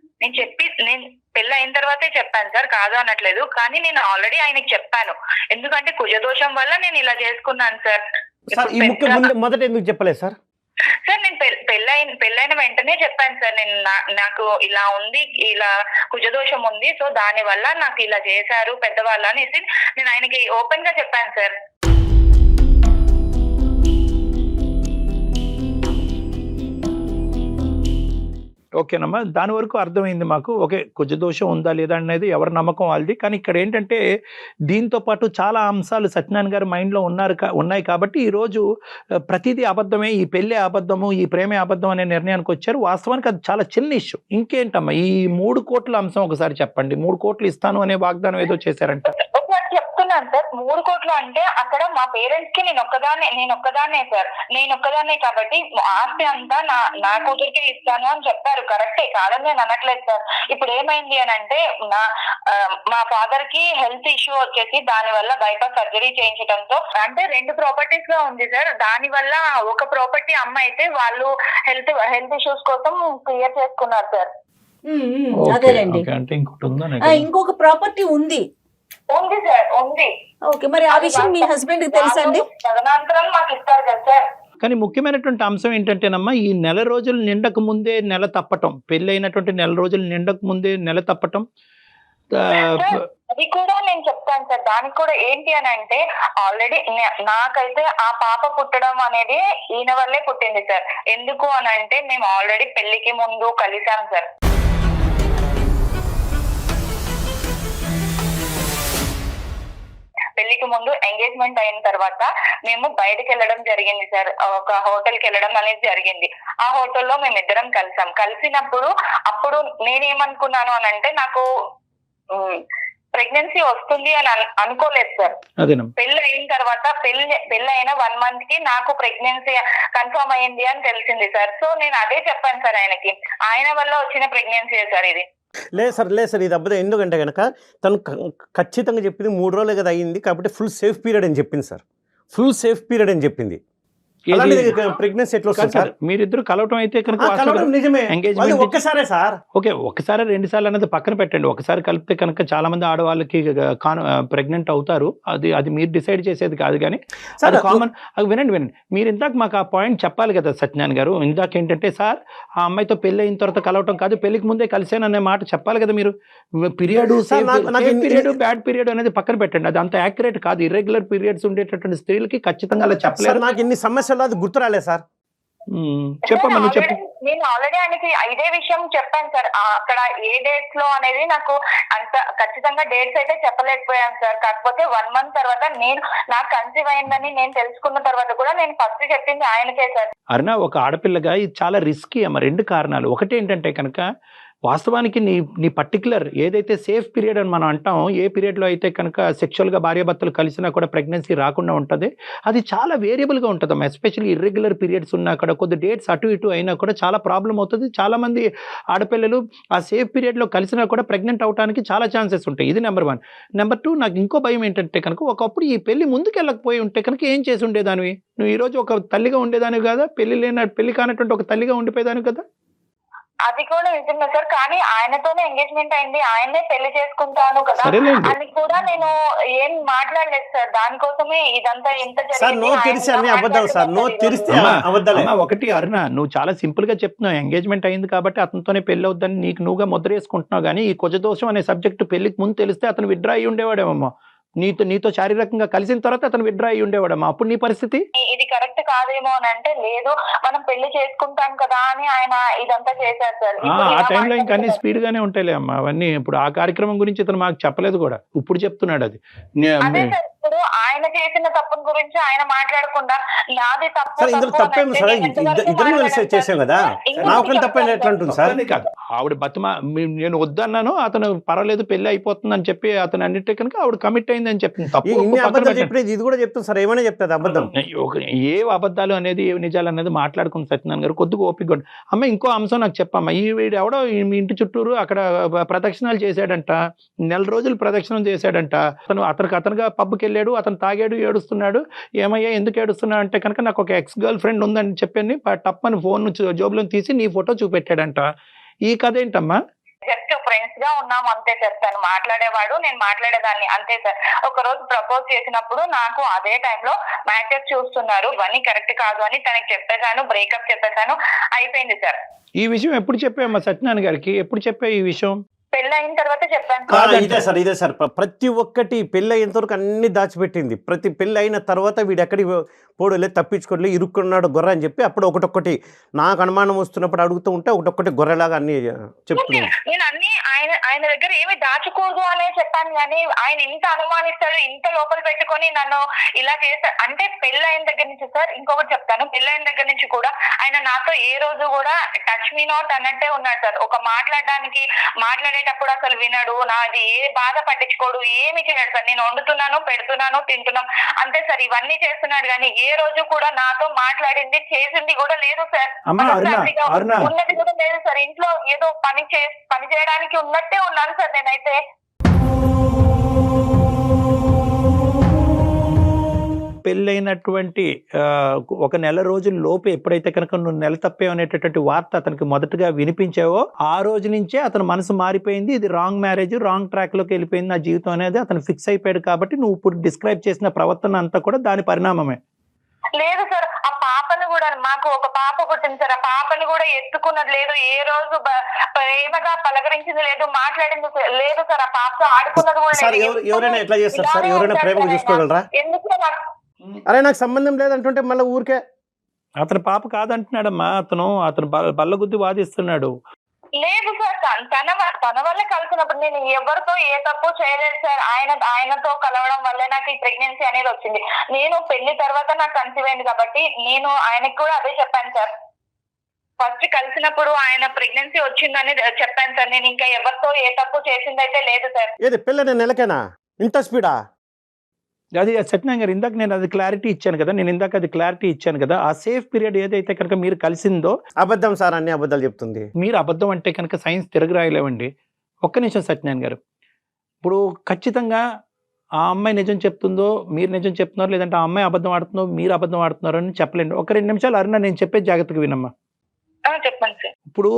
నేను పెళ్లి అయిన తర్వాతే చెప్పాను సార్, కాదు అనట్లేదు. కానీ నేను ఆల్రెడీ ఆయనకి చెప్పాను, ఎందుకంటే కుజదోషం వల్ల నేను ఇలా చేసుకున్నాను సార్. ఈ ముఖ్య మొదట ఎందుకు చెప్పలేదు సార్? సార్ నేను పెళ్ళైన వెంటనే చెప్పాను సార్, నేను నాకు ఇలా ఉంది, ఇలా కుజదోషం ఉంది, సో దాని వల్ల నాకు ఇలా చేశారు పెద్దవాళ్ళు అనేసి నేను ఆయనకి ఓపెన్ గా చెప్పాను సార్. ఓకేనమ్మా, దాని వరకు అర్థమైంది మాకు. ఓకే, కుజదోషం ఉందా లేదా అనేది ఎవరి నమ్మకం వాళ్ళది. కానీ ఇక్కడ ఏంటంటే దీంతో పాటు చాలా అంశాలు సత్యనారాయణ గారి మైండ్లో ఉన్నాయి కాబట్టి ఈరోజు ప్రతిదీ అబద్ధమే, ఈ పెళ్ళే అబద్ధము, ఈ ప్రేమే అబద్ధం అనే నిర్ణయానికి వచ్చారు. వాస్తవానికి అది చాలా చిన్న ఇష్యూ. ఇంకేంటమ్మా ఈ 3 కోట్ల అంశం ఒకసారి చెప్పండి. 3 కోట్లు ఇస్తాను అనే వాగ్దానం ఏదో చేశారంట. చెప్తున్నాను సార్, 3 కోట్లు అంటే అక్కడ మా పేరెంట్స్ కి నేను ఒక్కదాన్నే సార్, నేను ఒక్కదాన్నే కాబట్టి ఆస్తి అంతా నా కూతురికే ఇస్తాను అని చెప్పారు. కరెక్టే, కాదని నేను అనట్లేదు సార్. ఇప్పుడు ఏమైంది అని అంటే మా ఫాదర్ కి హెల్త్ ఇష్యూ వచ్చేసి దాని వల్ల బైపాస్ సర్జరీ చేయించడంతో అంటే 2 ప్రాపర్టీస్ గా ఉంది సార్. దాని వల్ల ఒక ప్రాపర్టీ అమ్మ అయితే వాళ్ళు హెల్త్ ఇష్యూస్ కోసం క్లియర్ చేసుకున్నారు సార్. అదేనండి, అంటే ఇంకొక ప్రాపర్టీ ఉంది సార్, ఉంది. ఓకే, మరి ఆ విషయం మీ హస్బెండ్ కి తెలుసండి? తదనంతరం మాకు ఇస్తారు కదా సార్. కానీ ముఖ్యమైనటువంటి అంశం ఏంటంటేనమ్మా, ఈ నెల రోజులు నిండక ముందే నెల తప్పటం, పెళ్లి అయినటువంటి నెల రోజులు నిండక ముందే నెల తప్పటం, అది కూడా నేను చెప్తాను సార్. దానికి కూడా ఏంటి అని అంటే ఆల్రెడీ నాకైతే ఆ పాప పుట్టడం అనేది ఈయన వల్లే పుట్టింది సార్. ఎందుకు అని అంటే మేము ఆల్రెడీ పెళ్లికి ముందు కలిసాం సార్. పెళ్లికి ముందు ఎంగేజ్మెంట్ అయిన తర్వాత మేము బయటకు వెళ్ళడం జరిగింది సార్. ఒక హోటల్ కి వెళ్ళడం అనేది జరిగింది. ఆ హోటల్లో మేమిద్దరం కలిసాం. కలిసినప్పుడు అప్పుడు నేనేమనుకున్నాను అని అంటే నాకు ప్రెగ్నెన్సీ వస్తుంది అని అనుకోలేదు సార్. పెళ్లి అయిన తర్వాత పెళ్లి అయిన 1 month కి నాకు ప్రెగ్నెన్సీ కన్ఫర్మ్ అయ్యింది అని తెలిసింది సార్. సో నేను అదే చెప్పాను సార్ ఆయనకి, ఆయన వల్ల వచ్చిన ప్రెగ్నెన్సీ సార్ ఇది. లేదు సార్ ఇది అబ్బుదే. ఎందుకంటే కనుక తను ఖచ్చితంగా చెప్పింది 3 రోజులే కదా అయ్యింది కాబట్టి ఫుల్ సేఫ్ పీరియడ్ అని చెప్పింది సార్. ఫుల్ సేఫ్ పీరియడ్ అని చెప్పింది. ప్రెగ్నెన్సీ ఎట్లా వస్తుంది సార్? మీరిద్దరు కలవటం అయితే నిజమే, ఒక్కసారే సార్. ఓకే, ఒకసారి 2 సార్లు అనేది పక్కన పెట్టండి. ఒకసారి కలిపితే కనుక చాలా మంది ఆడవాళ్ళకి ప్రెగ్నెంట్ అవుతారు. అది మీరు డిసైడ్ చేసేది కాదు. కానీ అది కామన్. వినండి, మీరు ఇందాక మాకు ఆ పాయింట్ చెప్పాలి కదా సత్యనారాయణ గారు. ఇందాక ఏంటంటే సార్ ఆ అమ్మాయితో పెళ్లి అయిన తర్వాత కలవటం కాదు, పెళ్లికి ముందే కలిసాను అనే మాట చెప్పాలి కదా మీరు. పీరియడ్ బ్యాడ్ పీరియడ్ అనేది పక్కన పెట్టండి, అది అంత యాక్యురేట్ కాదు. ఇర్రెగ్యులర్ పీరియడ్స్ ఉండేటటువంటి స్త్రీలకి ఖచ్చితంగా అలా చెప్పలేదు. నాకు ఇన్ని సమస్యలు అది గుర్తు రాలేదు సార్. చెప్పమ్మా, నువ్వు చెప్పు. నేను ఆల్రెడీ ఆయనకి ఇదే విషయం చెప్పాను సార్. అక్కడ ఏ డేట్స్ లో అనేది నాకు అంత ఖచ్చితంగా డేట్స్ అయితే చెప్పలేకపోయాను సార్. కాకపోతే 1 month తర్వాత నాకు కన్సీవ్ అయిందని నేను తెలుసుకున్న తర్వాత కూడా నేను ఫస్ట్ చెప్పింది ఆయనకే సార్. అరుణ, ఒక ఆడపిల్లగా ఇది చాలా రిస్కీ అమ్మ. 2 కారణాలు. ఒకటి ఏంటంటే కనుక వాస్తవానికి నీ పర్టికులర్ ఏదైతే సేఫ్ పీరియడ్ అని మనం అంటాం, ఏ పీరియడ్లో అయితే కనుక సెక్షువల్గా భార్యాభర్తలు కలిసినా కూడా ప్రెగ్నెన్సీ రాకుండా ఉంటుంది, అది చాలా వేరియబుల్గా ఉంటుందమ్మా. ఎస్పెషల్లీ ఇర్రెగ్యులర్ పీరియడ్స్ ఉన్నా కూడా కొద్ది డేట్స్ అటు ఇటు అయినా కూడా చాలా ప్రాబ్లం అవుతుంది. చాలామంది ఆడపిల్లలు ఆ సేఫ్ పీరియడ్లో కలిసినా కూడా ప్రెగ్నెంట్ అవడానికి చాలా ఛాన్సెస్ ఉంటాయి. ఇది నెంబర్ 1. నెంబర్ 2, నాకు ఇంకో భయం ఏంటంటే కనుక ఒకప్పుడు ఈ పెళ్లి ముందుకు వెళ్ళకపోయి ఉంటే కనుక ఏం చేసి ఉండేదానివి నువ్వు? ఈరోజు ఒక తల్లిగా ఉండేదానివి కదా, పెళ్లి కానటువంటి ఒక తల్లిగా ఉండిపోయేదానివి కదా. అది కూడా నిజమే సార్, కానీ ఆయనతోనే ఎంగేజ్మెంట్ అయింది, ఆయన్నే పెళ్లి చేసుకుంటాను కదా సరేలేండి. అని కూడా నేను ఏం మాట్లాడలేదు సార్. దానికోసమే ఇదంతా ఇంత సార్ నో తెరిస్తే అన్ని అబద్ధాలు సార్, నో తెరిస్తే అబద్ధాలే. అమ్మా, ఒకటి అరుణ, నువ్వు చాలా సింపుల్ గా చెప్తున్నావు, ఎంగేజ్మెంట్ అయింది కాబట్టి అతనితోనే పెళ్లి అవుద్దని నీకు నువ్వుగా ముద్ర వేసుకుంటున్నావు. కానీ ఈ కుజదోషం అనే సబ్జెక్టు పెళ్లికి ముందు తెలిస్తే అతను విత్డ్రా అయ్యి ఉండేవాడేమో, నీతో శారీరకంగా కలిసిన తర్వాత అతను విత్డ్రా అయ్యి ఉండేవాడమ్మా. అప్పుడు నీ పరిస్థితి ఇది కరెక్ట్ కాదేమో అని అంటే, లేదు మనం పెళ్లి చేసుకుంటాం కదా అని ఆయన ఇదంతా చేశారు సార్. ఆ టైంలో ఇంకా అన్ని స్పీడ్ గానే ఉంటాయిలే అమ్మా అవన్నీ. ఇప్పుడు ఆ కార్యక్రమం గురించి ఇతను మాకు చెప్పలేదు కూడా, ఇప్పుడు చెప్తున్నాడు అది. అదే సార్, ఇప్పుడు ఆయన చేసిన తప్పుని గురించి ఆయన మాట్లాడకుండా నాది తప్పు సార్ ఇందులో తప్పేమి సార్, ఇద్దరు కలిసి చేసాం కదా, నా ఒకరి తప్పని ఎట్లా ఉంటుంది సార్? కాదు, ఆవిడ నేను వద్దన్నాను, అతను పర్వాలేదు పెళ్లి అయిపోతుంది అని చెప్పి అతను అన్నిటి కనుక ఆవిడ కమిట్ అయింది అని చెప్పింది. తప్పు ఇన్ని అబద్ధాలు చెప్పేది ఇది కూడా చెప్తాను సార్, ఏమైనా చెప్తుంది అబద్ధం. ఏ అబద్ధాలు అనేది ఏ నిజాలు అనేది మాట్లాడుకుని సత్యనారాయణ గారు కొద్దిగా ఓపిక. అమ్మ ఇంకో అంశం నాకు చెప్పమ్మా, ఈ వీడు ఎవడో మీ ఇంటి చుట్టూరు అక్కడ ప్రదక్షిణాలు చేశాడంట, 4 రోజులు ప్రదక్షిణం చేశాడంట. అతనుగా పబ్కి వెళ్ళాడు, అతను తాగాడు, ఏడుస్తున్నాడు. ఏమయ్యా ఎందుకు ఏడుస్తున్నాడు అంటే కనుక నాకు ఒక ఎక్స్ గర్ల్ ఫ్రెండ్ ఉందని చెప్పని టప్పని ఫోన్ జోబులో తీసి నీ ఫోటో చూపెట్టాడంట. ఈ కథ ఏంటమ్మా? జస్ట్ ఫ్రెండ్స్ గా ఉన్నాము అంతే సార్. తను మాట్లాడేవాడు, నేను మాట్లాడేదాన్ని అంతే సార్. ఒక రోజు ప్రపోజ్ చేసినప్పుడు నాకు అదే టైంలో మ్యాచెస్ చూస్తున్నారు, ఇవన్నీ కరెక్ట్ కాదు అని తనకి చెప్పేశాను, బ్రేకప్ చెప్పేశాను, అయిపోయింది సార్. ఈ విషయం ఎప్పుడు చెప్పామ్మా సత్యనారాయణ గారికి? ఎప్పుడు చెప్పా ఈ విషయం? పెళ్లి అయిన తర్వాత చెప్పాను. ఇదే సార్ ప్రతి ఒక్కటి పెళ్లి అయినంత వరకు అన్ని దాచిపెట్టింది. ప్రతి పెళ్లి అయిన తర్వాత వీడు ఎక్కడికి పోడలే, తప్పించుకోలే, ఇరుక్కున్నాడు గొర్రె అని చెప్పి అప్పుడు ఒకటొక్కటి నాకు అనుమానం వస్తున్నప్పుడు అడుగుతూ ఉంటే ఒకటొక్కటి గొర్రెలాగా అన్ని చెప్తున్నాను. నేను అన్ని ఆయన దగ్గర ఏమి దాచకూడదు అనే చెప్పాను, కానీ ఆయన ఇంత అనుమానిస్తాడు, ఇంత లోపల పెట్టుకొని నన్ను ఇలా చేస్తాడు అంటే. పెళ్లి అయిన దగ్గర నుంచి సార్ ఇంకొకటి చెప్తాను, పెళ్లి అయిన దగ్గర నుంచి కూడా ఆయన నాతో ఏ రోజు కూడా టచ్ మీ నాట్ అన్నట్టే ఉన్నాడు సార్. ఒక మాట్లాడేటప్పుడు అసలు వినడు, నాది ఏ బాధ పట్టించుకోడు, ఏమి చేయడు సార్. నేను వండుతున్నాను, పెడుతున్నాను, తింటున్నాం అంతే సార్. ఇవన్నీ చేస్తున్నాడు కానీ ఏ రోజు కూడా నాతో మాట్లాడింది చేసింది కూడా లేదు సార్. ఉన్నది కూడా లేదు సార్. ఇంట్లో ఏదో పని చేయడానికి ఉన్నట్టే ఉన్నాను సార్ నేనైతే. పెళ్ళైనటువంటి ఒక నెల రోజుల లోపు ఎప్పుడైతే కనుక నువ్వు నెల తప్పేవు అనేటటువంటి వార్త అతనికి మొదటగా వినిపించావో ఆ రోజు నుంచే అతని మనసు మారిపోయింది. ఇది రాంగ్ మ్యారేజ్, రాంగ్ ట్రాక్ లోకి వెళ్ళిపోయింది నా జీవితం అనేది అతను ఫిక్స్ అయిపోయాడు. కాబట్టి నువ్వు ఇప్పుడు డిస్క్రైబ్ చేసిన ప్రవర్తన అంతా కూడా దాని పరిణామమే. లేదు సార్, ఆ పాపను కూడా, మాకు ఒక పాప పుట్టింది సార్, ఆ పాపని కూడా ఎత్తుకున్నది లేదు, ఏ రోజు ప్రేమగా పలకరించింది లేదు, మాట్లాడింది లేదు సార్. ఆ పాపతో ఆడుకున్నది కూడా లేదు. ఎవరైనా ఎట్లా చేస్తారు సార్? ఎవరైనా ప్రేమగా చూసుకోగలరా? ఎందుకు అరే నాకు సంబంధం లేదంటుంటే మళ్ళీ ఊరికే అతని పాప కాదంటున్నాడమ్మా. అతను బల్లగుద్ది వాదిస్తున్నాడు. లేదు సార్, తన వల్ల కలిసినప్పుడు నేను ఎవరితో ఏ తప్పు చేయలేదు సార్. ఆయనతో కలవడం వల్లే నాకు ఈ ప్రెగ్నెన్సీ అనేది వచ్చింది. నేను పెళ్లి తర్వాత నాకు కన్సీవ్ అయింది కాబట్టి నేను ఆయనకి కూడా అదే చెప్పాను సార్. ఫస్ట్ కలిసినప్పుడు ఆయన ప్రెగ్నెన్సీ వచ్చిందని చెప్పాను సార్. నేను ఇంకా ఎవరితో ఏ తప్పు చేసిందైతే లేదు సార్. ఏది పెళ్ళి నెలకేనా ఇంత స్పీడా? అది సత్యనారాయణ గారు ఇందాక నేను అది క్లారిటీ ఇచ్చాను కదా, ఆ సేఫ్ పీరియడ్ ఏదైతే కనుక మీరు కలిసిందో. అబద్ధం సార్, అన్ని అబద్ధాలు చెప్తుంది. మీరు అబద్ధం అంటే కనుక సైన్స్ తిరగరాయలేవండి. ఒక్క నిమిషం సత్యనారాయణ గారు, ఇప్పుడు ఖచ్చితంగా ఆ అమ్మాయి నిజం చెప్తుందో మీరు నిజం చెప్తున్నారు, లేదంటే ఆ అమ్మాయి అబద్ధం ఆడుతుందో మీరు అబద్ధం ఆడుతున్నారు అని చెప్పలేండి. ఒక 2 నిమిషాలు అరుణ నేను చెప్పే జాగ్రత్తగా వినమ్మా. చెప్పండి సార్. ఇప్పుడు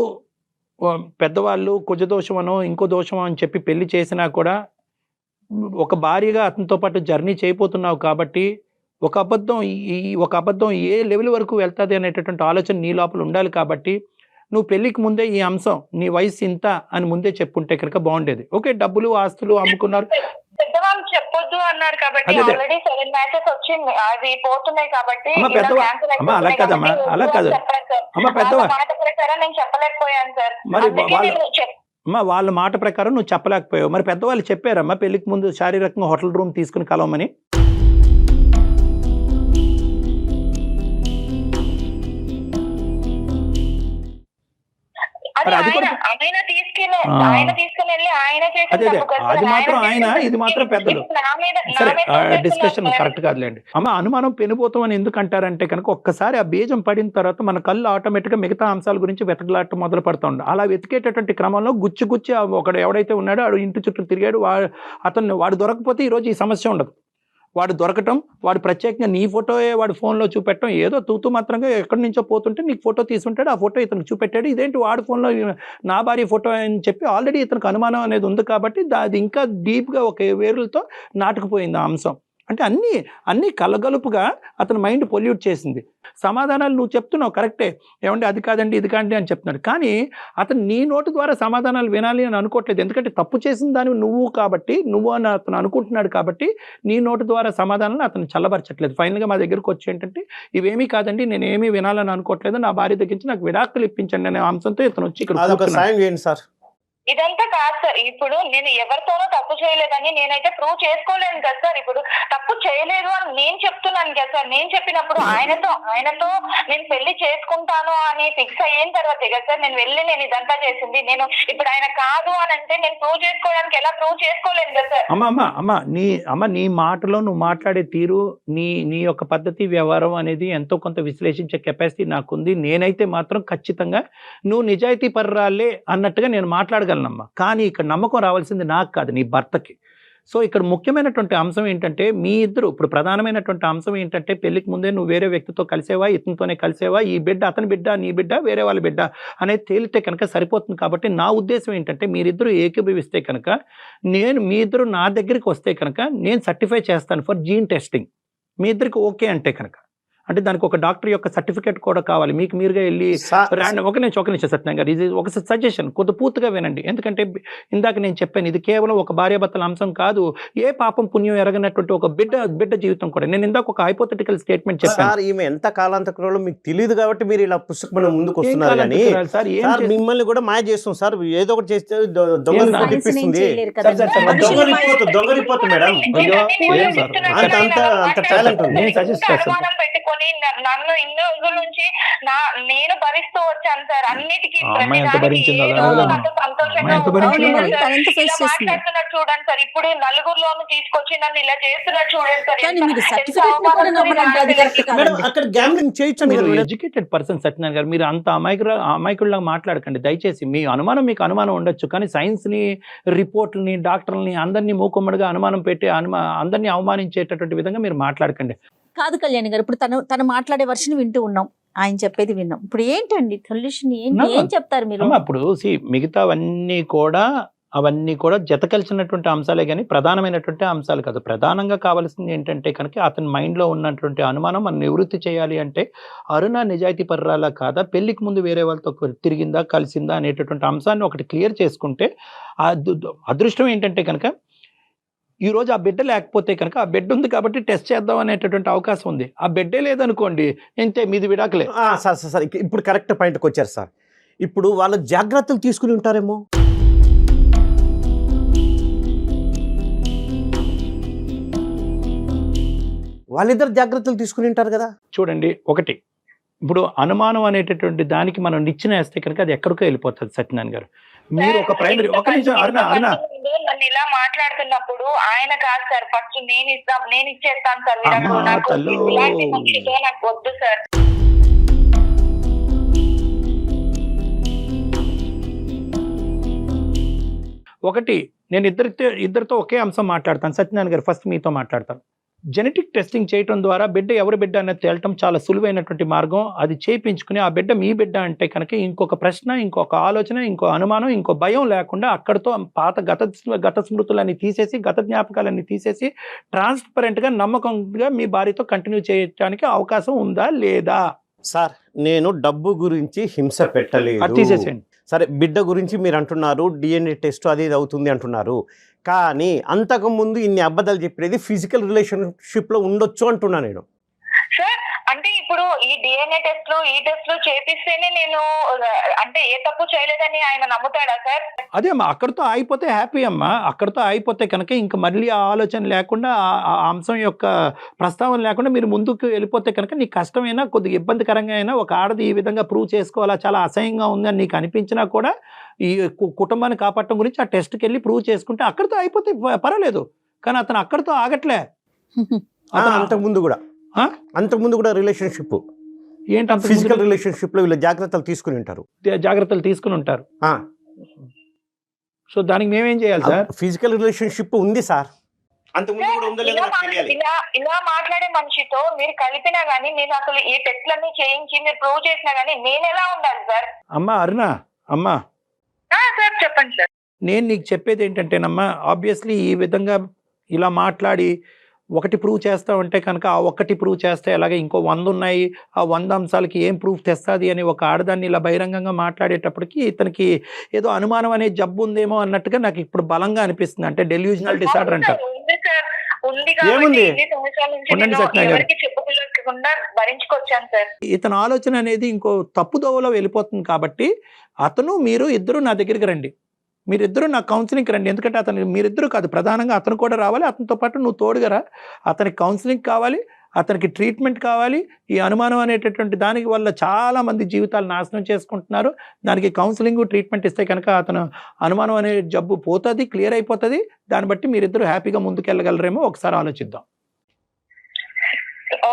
పెద్దవాళ్ళు కుజదోషం అనో ఇంకో దోషం అని చెప్పి పెళ్లి చేసినా కూడా ఒక భార్యగా అతనితో పాటు జర్నీ చేయబోతున్నావు కాబట్టి ఒక అబద్ధం ఏ లెవెల్ వరకు వెళ్తుంది అనేటటువంటి ఆలోచన నీ లోపల ఉండాలి. కాబట్టి నువ్వు పెళ్లికి ముందే ఈ అంశం నీ వయసు ఇంత అని ముందే చెప్పుంటే కనుక బాగుండేది. ఓకే, డబ్బులు ఆస్తులు అమ్ముకున్నారు, పెద్దవాళ్ళు చెప్పొద్దు అన్నారు కాబట్టి ఆల్రెడీ 7 మ్యాచెస్ వచ్చింది, అవి పోతున్నాయి కాబట్టి అలా కాదమ్మా, అలా కాదు అమ్మ, పెద్దవాళ్ళు నేను చెప్పలేకపోయాను సార్. అమ్మా వాళ్ళ మాట ప్రకారం నువ్వు చెప్పలేకపోయావు. మరి పెద్దవాళ్ళు చెప్పారమ్మా పెళ్లికి ముందు శారీరకంగా హోటల్ రూమ్ తీసుకుని కలవమని? అది మాత్రం ఆయన, ఇది మాత్రం పెద్దలు. సరే, డిస్కషన్ కరెక్ట్ కాదులేండి. అమ్మ అనుమానం పెనుపోతాం అని ఎందుకు అంటారంటే కనుక ఒక్కసారి ఆ బీజం పడిన తర్వాత మన కళ్ళు ఆటోమేటిక్గా మిగతా అంశాల గురించి వెతకలాట మొదలు పడుతూ ఉండే. అలా వెతికేటటువంటి క్రమంలో గుచ్చి ఒకడు ఎవడైతే ఉన్నాడో వాడు ఇంటి చుట్టూ తిరిగాడు, వాడు దొరకపోతే ఈరోజు ఈ సమస్య ఉండదు. వాడు దొరకటం, వాడు ప్రత్యేకంగా నీ ఫోటోయే వాడు ఫోన్లో చూపెట్టడం, ఏదో తూతూ మాత్రంగా ఎక్కడి నుంచో పోతుంటే నీకు ఫోటో తీసుంటాడు, ఆ ఫోటో ఇతనికి చూపెట్టాడు, ఇదేంటి వాడి ఫోన్లో నా భార్య ఫోటో అని చెప్పి ఆల్రెడీ ఇతనికి అనుమానం అనేది ఉంది కాబట్టి అది ఇంకా డీప్గా ఒక వేరులతో నాటుకుపోయింది ఆ అంశం. అంటే అన్నీ కలగలుపుగా అతని మైండ్ పొల్యూట్ చేసింది. సమాధానాలు నువ్వు చెప్తున్నావు కరెక్టే, ఏమంటే అది కాదండి ఇది కాదండి అని చెప్తున్నాడు, కానీ అతను నీ నోటు ద్వారా సమాధానాలు వినాలి అని అనుకోవట్లేదు. ఎందుకంటే తప్పు చేసిన దాన్ని నువ్వు కాబట్టి, నువ్వు అని అతను అనుకుంటున్నాడు కాబట్టి నీ నోటు ద్వారా సమాధానాలు అతను చల్లబరచట్లేదు. ఫైనల్గా మా దగ్గరకు వచ్చి ఏంటంటే ఇవేమీ కాదండి, నేను ఏమీ వినాలని అనుకోవట్లేదు, నా భార్య దగ్గర నుంచి నాకు విడాకులు ఇప్పించండి అనే అంశంతో ఇతను వచ్చి ఇక్కడ సాయం చేయండి సార్. ఇదంతా కాదు సార్, ఇప్పుడు నేను ఎవరితోనూ తప్పు చేయలేదని నేనైతే ప్రూవ్ చేసుకోలేను కదా సార్. ఇప్పుడు తప్పు చేయలేదు అని నేను చెప్తున్నాను కదా సార్. నేను చెప్పినప్పుడు ఆయనతో నేను పెళ్లి చేసుకుంటాను అని ఫిక్స్ అయిన తర్వాత కదా సార్ నేను ఇదంతా చేసింది. నేను ఇప్పుడు ఆయన కాదు అని అంటే నేను ప్రూవ్ చేసుకోవడానికి ఎలా ప్రూవ్ చేసుకోలేను కదా సార్. అమ్మ నీ మాటలో నువ్వు మాట్లాడే తీరు, నీ యొక్క పద్ధతి వ్యవహారం అనేది ఎంతో కొంత విశ్లేషించే కెపాసిటీ నాకుంది. నేనైతే మాత్రం ఖచ్చితంగా నువ్వు నిజాయితీ పర్రాలే అన్నట్టుగా నేను మాట్లాడగలను. కానీ ఇక్కడ నమ్మకం రావాల్సింది నాకు కాదు, నీ భర్తకి. సో ఇక్కడ ముఖ్యమైనటువంటి అంశం ఏంటంటే మీ ఇద్దరు ఇప్పుడు ప్రధానమైనటువంటి అంశం ఏంటంటే పెళ్లికి ముందే నువ్వు వేరే వ్యక్తితో కలిసేవా, ఇతనితోనే కలిసేవా, ఈ బిడ్డ అతని బిడ్డ, నీ బిడ్డ, వేరే వాళ్ళ బిడ్డ అనేది తేలితే కనుక సరిపోతుంది. కాబట్టి నా ఉద్దేశం ఏంటంటే మీరిద్దరూ ఏకీభవిస్తే కనుక మీ ఇద్దరు నా దగ్గరికి వస్తే కనుక నేను సర్టిఫై చేస్తాను ఫర్ జీన్ టెస్టింగ్. మీ ఇద్దరికి ఓకే అంటే కనుక, అంటే దానికి ఒక డాక్టర్ యొక్క సర్టిఫికేట్ కూడా కావాలి. మీకు మీరుగా వెళ్ళి ఒక నిమిషం సత్యనారాయణ గారు, ఇది ఒక సజెషన్, కొద్ది పూర్తిగా వినండి. ఎందుకంటే ఇందాక నేను చెప్పాను ఇది కేవలం ఒక భార్యాభర్తల అంశం కాదు, ఏ పాపం పుణ్యం ఎరగనటువంటి ఒక బిడ్డ జీవితం కూడా. నేను ఇందాక ఒక హైపోథెటికల్ స్టేట్మెంట్ చెప్పాను. ఈమె ఎంత కాలాంతరంలో మీకు తెలియదు కాబట్టి మీరు ఇలా పుస్తకం ముందుకు వస్తున్నారు, కానీ మిమ్మల్ని కూడా మాయ చేస్తాం సార్. ఏదో ఒకటి చేస్తే దొంగ రిపోర్ట్ మేడం, అంత టాలెంట్ ఉంది. నన్ను ఇన్ని రోజుల నుంచి నేను భరిస్తూ వచ్చాను సార్ అన్నిటికీ. మాట్లాడుతున్నట్టు చూడండి సార్, ఇప్పుడు నలుగురిలోను తీసుకొచ్చి నన్ను ఇలా చేస్తున్నట్టు చూడండి సార్. ఎడ్యుకేటెడ్ పర్సన్ సత్యనారాయణ గారు, మీరు అంత అమాయకుల్లా మాట్లాడకండి దయచేసి. మీ అనుమానం మీకు అనుమానం ఉండొచ్చు, కానీ సైన్స్ ని, రిపోర్ట్లని, డాక్టర్లని అందరినీ మూకుమ్మడిగా అనుమానం పెట్టి అందరినీ అవమానించేటటువంటి విధంగా మీరు మాట్లాడకండి. కాదు కళ్యాణి గారు, ఇప్పుడు తను మాట్లాడే వర్షన్ వింటూ ఉన్నాం, ఆయన చెప్పేది విన్నాం. ఇప్పుడు ఏంటండి సొల్యూషన్, ఏం చెప్తారు మీరు? ఇప్పుడు మిగతా అవన్నీ కూడా జత కలిసినటువంటి అంశాలే కానీ ప్రధానమైనటువంటి అంశాలు కాదు. ప్రధానంగా కావాల్సింది ఏంటంటే కనుక అతని మైండ్లో ఉన్నటువంటి అనుమానం మనం నివృత్తి చేయాలి అంటే అరుణ నిజాయితీ పర్రాలా కాదా, పెళ్లికి ముందు వేరే వాళ్ళతో తిరిగిందా, కలిసిందా అనేటటువంటి అంశాన్ని ఒకటి క్లియర్ చేసుకుంటే అదృష్టం ఏంటంటే కనుక ఈ రోజు ఆ బిడ్డ లేకపోతే కనుక ఆ బిడ్డ ఉంది కాబట్టి టెస్ట్ చేద్దాం అనేటటువంటి అవకాశం ఉంది. ఆ బిడ్డే లేదనుకోండి ఇంతే, మీది విడాకులే. సార్ ఇప్పుడు కరెక్ట్ పాయింట్కి వచ్చారు సార్. ఇప్పుడు వాళ్ళు జాగ్రత్తలు తీసుకుని ఉంటారేమో. వాళ్ళిద్దరు జాగ్రత్తలు తీసుకుని ఉంటారు కదా. చూడండి, ఒకటి ఇప్పుడు అనుమానం అనేటటువంటి దానికి మనం నిచ్చెన వేస్తే కనుక అది ఎక్కడికో వెళ్ళిపోతుంది. సత్యనారాయణ గారు, మీరు ఒక ప్రైమరీ ఒక నిమిషం అరుణ నన్ను ఇలా మాట్లాడుతున్నప్పుడు ఆయన కాదు సార్, ఫస్ట్ నేను ఇచ్చేస్తాను సార్, నాకు వద్దు సార్. ఒకటి నేను ఇద్దరితో ఒకే అంశం మాట్లాడతాను. సత్యనారాయణ గారు, ఫస్ట్ మీతో మాట్లాడతాను. జెనెటిక్ టెస్టింగ్ చేయడం ద్వారా బిడ్డ ఎవరి బిడ్డ అనేది తేలటం చాలా సులువైనటువంటి మార్గం. అది చేయించుకుని ఆ బిడ్డ మీ బిడ్డ అంటే కనుక ఇంకొక ప్రశ్న, ఇంకొక ఆలోచన, ఇంకో అనుమానం, ఇంకో భయం లేకుండా అక్కడితో పాత గత స్మృతులన్నీ తీసేసి, గత జ్ఞాపకాలన్నీ తీసేసి ట్రాన్స్పరెంట్గా నమ్మకంగా మీ భార్యతో కంటిన్యూ చేయడానికి అవకాశం ఉందా లేదా? సార్, నేను డబ్బు గురించి హింస పెట్టలేదు, అది తీసేసేయండి. సరే, బిడ్డ గురించి మీరు అంటున్నారు, DNA టెస్ట్ అది ఇది అవుతుంది అంటున్నారు, కానీ అంతకుముందు ఇన్ని అబద్ధాలు చెప్పేది ఫిజికల్ రిలేషన్షిప్లో ఉండొచ్చు అంటున్నా నేను. సార్ అంటే ఇప్పుడు ఈ DNA టెస్ట్లు ఈ టెస్ట్లు చేపిస్తేనే నేను అంటే ఏ తప్పు చేయలేదని ఆయన నమ్ముతాడా సార్? అదే అమ్మా, అక్కడితో ఆగిపోతే హ్యాపీ అమ్మా. అక్కడితో ఆగిపోతే కనుక ఇంకా మళ్ళీ ఆ ఆలోచన లేకుండా, ఆ అంశం యొక్క ప్రస్తావన లేకుండా మీరు ముందుకు వెళ్ళిపోతే కనుక నీకు కష్టమైనా, కొద్దిగా ఇబ్బందికరంగా అయినా, ఒక ఆడది ఈ విధంగా ప్రూవ్ చేసుకోవాలా, చాలా అసహ్యంగా ఉంది అని నీకు అనిపించినా కూడా ఈ కుటుంబాన్ని కాపాడటం గురించి ఆ టెస్ట్కి వెళ్ళి ప్రూవ్ చేసుకుంటే అక్కడితో అయిపోతే పర్వాలేదు. కానీ అతను అక్కడితో ఆగట్లే. అంతకుముందు కూడా రిలేషన్షిప్ ఏంటి, ఫిజికల్ రిలేషన్షిప్ లో వీళ్ళు జాగ్రత్తలు తీసుకుని ఉంటారు. సో దానికి మేమేం చేయాలి సార్? ఫిజికల్ రిలేషన్షిప్ ఉంది సార్, అంతకుముందు కూడా ఉందో లేదో నాకు తెలియాలి. ఇలా మాట్లాడే మనిషితో మీరు కలిపినా గానీ, నేను అసలు ఈ టెస్ట్లన్నీ చేయించి మీరు ప్రూవ్ చేసినా గానీ నేను ఎలా ఉండాలి సార్? అమ్మా అరుణ, అమ్మా సార్ చెప్పండి సార్. నేను నీకు చెప్పేది ఏంటంటేనమ్మా, ఆబ్వియస్లీ ఈ విధంగా ఇలా మాట్లాడి ఒకటి ప్రూవ్ చేస్తామంటే కనుక ఆ ఒక్కటి ప్రూవ్ చేస్తే అలాగే ఇంకో 100 ఉన్నాయి, ఆ 100 అంశాలకి ఏం ప్రూఫ్ తెస్తుంది అని ఒక ఆడదాన్ని ఇలా బహిరంగంగా మాట్లాడేటప్పటికి ఇతనికి ఏదో అనుమానం అనే జబ్బు ఉందేమో అన్నట్టుగా నాకు ఇప్పుడు బలంగా అనిపిస్తుంది. అంటే డెల్యూజనల్ డిసార్డర్ అంటారు. ఉంది కాబట్టి ఏముంది? ఇన్ని సంవత్సరాల నుంచి ఉండండి నేను సత్యనారాయణ గారు. ఎవరికి చెప్పుకోలేకుండా భరించుకొచ్చాను సార్. ఇతని ఆలోచన అనేది ఇంకో తప్పుదోవలో వెళ్ళిపోతుంది కాబట్టి అతను మీరు ఇద్దరు నా దగ్గరికి రండి, మీరిద్దరూ నా కౌన్సిలింగ్కి రండి. ఎందుకంటే అతను మీరిద్దరూ కాదు, ప్రధానంగా అతను కూడా రావాలి, అతనితో పాటు నువ్వు తోడుగా రా. అతనికి కౌన్సిలింగ్ కావాలి, అతనికి ట్రీట్మెంట్ కావాలి. ఈ అనుమానం అనేటటువంటి దానికి వల్ల చాలా మంది జీవితాలు నాశనం చేసుకుంటున్నారు. దానికి కౌన్సిలింగ్ ట్రీట్మెంట్ ఇస్తే కనుక అతను అనుమానం అనే జబ్బు పోతుంది, క్లియర్ అయిపోతుంది. దాన్ని బట్టి మీరిద్దరూ హ్యాపీగా ముందుకెళ్ళగలరేమో ఒకసారి ఆలోచిద్దాం.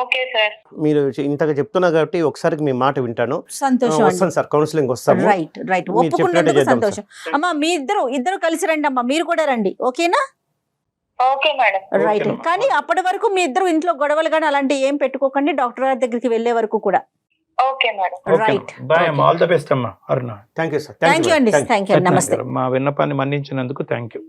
Okay sir. మీరు ఇంతగా చెప్తున్నారు కాబట్టి ఒకసారి మీ మాట వింటాను. సంతోషం వస్తాను సార్, కౌన్సిలింగ్ వస్తాము. రైట్ రైట్, మీరు ఒప్పుకున్నందుకు చెప్పినట్టే సంతోషం. అమ్మా మీ ఇద్దరు కలిసి రండి అమ్మా, మీరు కూడా రండి, ఓకేనా? Okay madam. రైట్. ఓకేనమ్మా. కానీ అప్పటి వరకు మీ ఇద్దరు ఇంట్లో గొడవలు కానీ అలాంటివి ఏం పెట్టుకోకండి, డాక్టర్ గారి దగ్గరికి వెళ్ళే వరకు కూడా. Okay madam. రైట్. బాయ్ అమ్మా, ఆల్ ద బెస్ట్ అమ్మా Aruna. Thank you sir. Thank you అండి, థ్యాంక్ యూ, నమస్తే. మా విన్నపాన్ని మన్నించినందుకు థ్యాంక్ యూ.